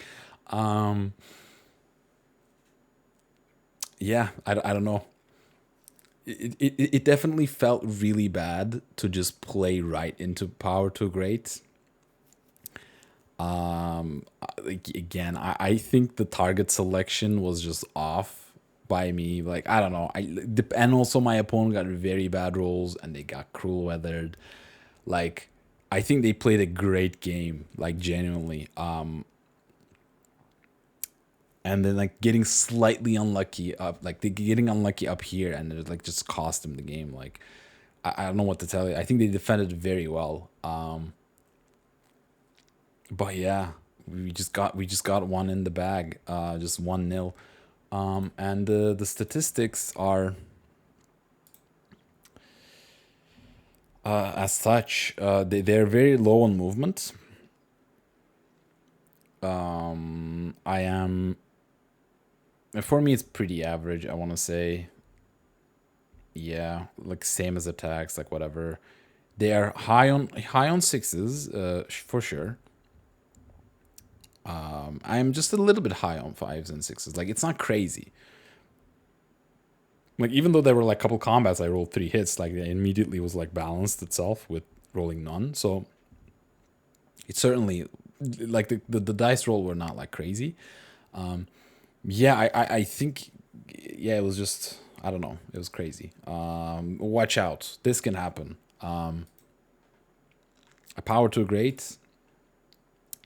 Yeah, I don't know. It definitely felt really bad to just play right into power to great. Like, again, I think the target selection was just off by me. Like, I don't know. And also my opponent got very bad rolls and they got cruel weathered. Like, I think they played a great game, like genuinely. And then like getting slightly unlucky up, like they getting unlucky up here, and it like just cost them the game. Like, I don't know what to tell you. I think they defended very well. But yeah, we just got one in the bag, just 1-0. And the statistics are as such. They're very low on movement. I am, for me it's pretty average, I want to say. Yeah, like same as attacks, like whatever. They are high on sixes, for sure. I'm just a little bit high on fives and sixes. Like it's not crazy. Like even though there were like a couple combats, I rolled 3 hits. Like it immediately was like balanced itself with rolling none. So it certainly like the dice roll were not like crazy. Yeah, I think yeah it was just I don't know it was crazy. Watch out, this can happen. A power to a great.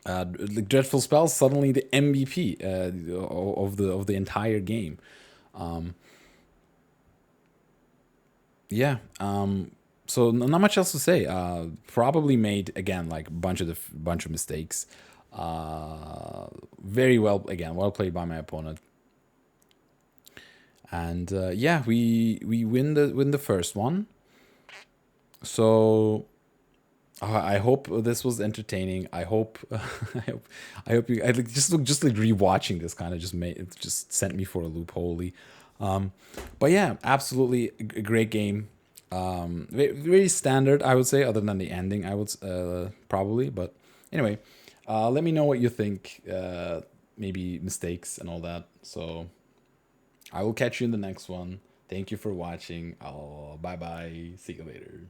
Like dreadful spells, suddenly the MVP of the entire game. Yeah. So not much else to say. Probably made again like bunch of mistakes. Very well again, well played by my opponent. And yeah, we win the first one. So I hope this was entertaining. I hope I hope you I like just like rewatching this kind of just made it just sent me for a loop wholly. But yeah, absolutely a great game. Very standard, I would say, other than the ending. I would probably, but anyway, let me know what you think. Maybe mistakes and all that. So I will catch you in the next one. Thank you for watching. I'll bye bye. See you later.